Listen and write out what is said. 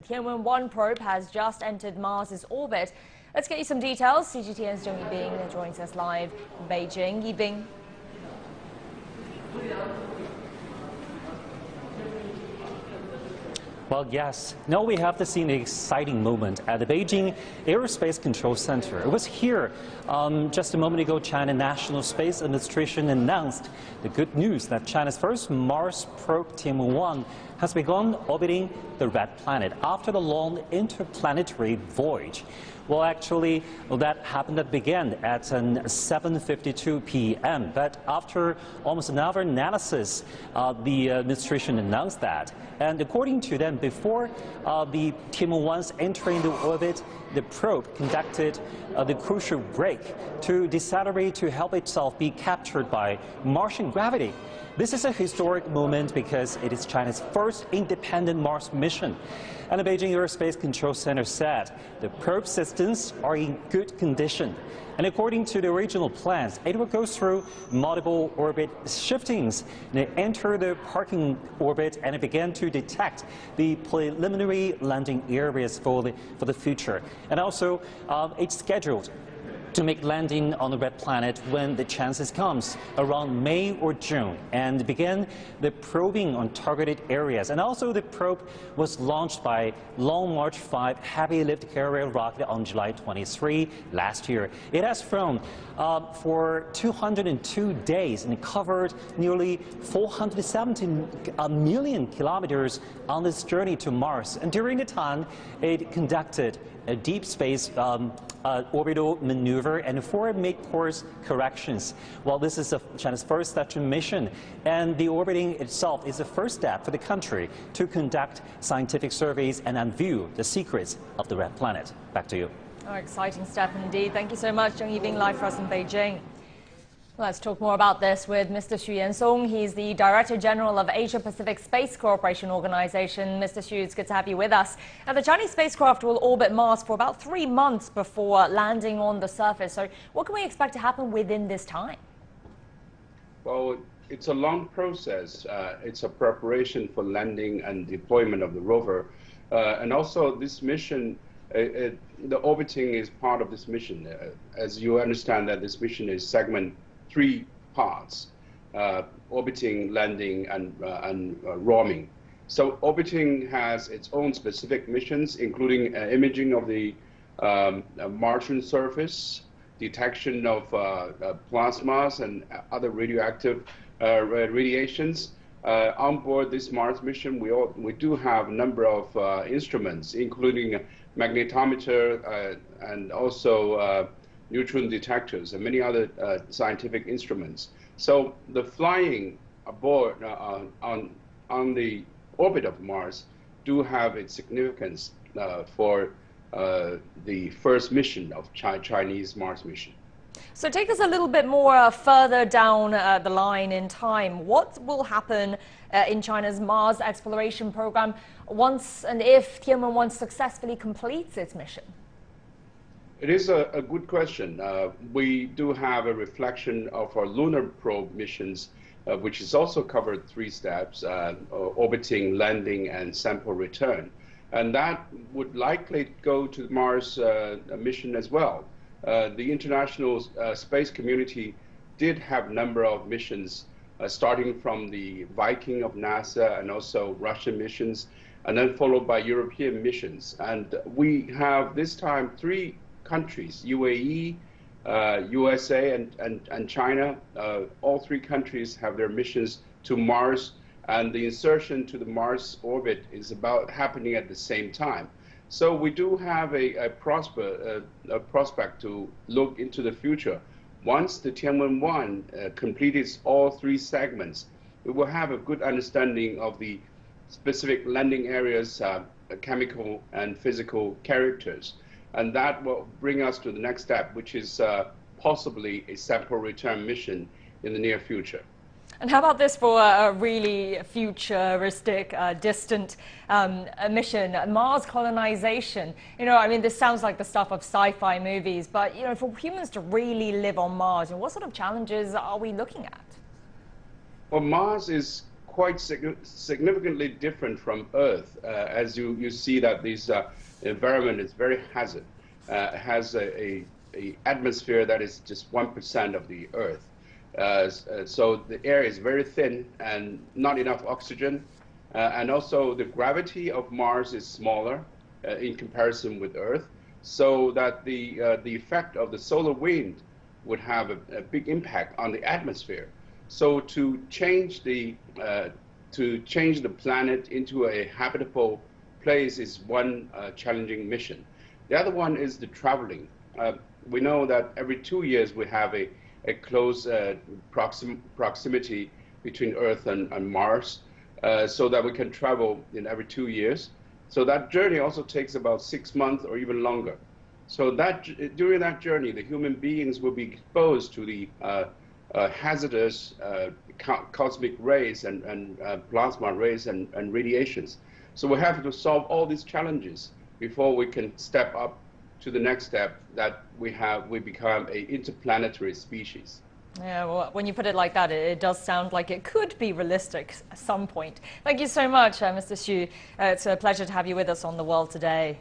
Tianwen-1 probe has just entered Mars's orbit. Let's get you some details. CGTN's Zheng Yibing joins us live from Beijing. Yibing. Well, yes. Now we have to see an exciting moment at the Beijing Aerospace Control Center. It was here just a moment ago. China National Space Administration announced the good news that China's first Mars probe Tianwen-1 has begun orbiting the red planet after the long interplanetary voyage. Well, actually, that happened at began at 7:52 p.m. But after almost an hour analysis, the administration announced that. And according to them, before the Tianwen-1's entering the orbit, the probe conducted the crucial brake to decelerate to help itself be captured by Martian gravity. This is a historic moment because it is China's first independent Mars mission. And the Beijing Aerospace Control Center said the probe systems are in good condition. And according to the original plans, it will go through multiple orbit shiftings. And it entered the parking orbit and it began to detect the preliminary landing areas for the future. And also, it's scheduled to make landing on the red planet when the chances comes around May or June, and begin the probing on targeted areas. And also the probe was launched by Long March 5 heavy lift carrier rocket on July 23 last year. It has flown for 202 days and covered nearly 470 million kilometers on this journey to Mars. And during the time, it conducted a deep space orbital maneuver and 4 mid-course corrections. Well, this is China's first such a mission, and the orbiting itself is the first step for the country to conduct scientific surveys and unveil the secrets of the red planet. Back to you. Oh, exciting step indeed. Thank you so much, Zheng Yibing, live for us in Beijing. Let's talk more about this with Mr. Xu Yansong. He's the Director General of Asia Pacific Space Cooperation Organization. Mr. Xu, it's good to have you with us. Now, the Chinese spacecraft will orbit Mars for about 3 months before landing on the surface. So what can we expect to happen within this time? Well, it's a long process. It's a preparation for landing and deployment of the rover. And also this mission, the orbiting is part of this mission. As you understand that this mission is segment 3 parts, orbiting, landing, and roaming. So orbiting has its own specific missions, including imaging of the Martian surface, detection of plasmas and other radioactive radiations. On board this Mars mission, we do have a number of instruments, including a magnetometer and also neutron detectors and many other scientific instruments. So the flying aboard on the orbit of Mars do have its significance for the first mission of Chinese Mars mission. So take us a little bit more further down the line in time. What will happen in China's Mars exploration program once and if Tianwen-1 successfully completes its mission? It is a good question. We do have a reflection of our lunar probe missions, which is also covered 3 steps, orbiting, landing, and sample return. And that would likely go to Mars mission as well. The international space community did have a number of missions, starting from the Viking of NASA and also Russian missions, and then followed by European missions. And we have this time 3 countries, UAE, USA, and China. All 3 countries have their missions to Mars, and the insertion to the Mars orbit is about happening at the same time. So we do have a prospect to look into the future. Once the Tianwen-1 completes all 3 segments, we will have a good understanding of the specific landing areas, chemical and physical characters. And that will bring us to the next step, which is possibly a sample return mission in the near future. And how about this for a really futuristic, distant mission, Mars colonization? You know, I mean, this sounds like the stuff of sci-fi movies, but, you know, for humans to really live on Mars, what sort of challenges are we looking at? Well, Mars is quite significantly different from Earth, as you see that this environment is very hazard. Has a atmosphere that is just 1% of the Earth. So the air is very thin and not enough oxygen. And also the gravity of Mars is smaller in comparison with Earth, so that the effect of the solar wind would have a big impact on the atmosphere. So to change the planet into a habitable place is one challenging mission. The other one is the traveling. We know that every 2 years we have a close proximity between Earth and Mars, so that we can travel in every 2 years. So that journey also takes about 6 months or even longer. So that during that journey, the human beings will be exposed to the hazardous cosmic rays and plasma rays and radiations. So we have to solve all these challenges before we can step up to the next step, that we become an interplanetary species. Yeah, well, when you put it like that, it does sound like it could be realistic at some point. Thank you so much, Mr. Xu. It's a pleasure to have you with us on The World Today.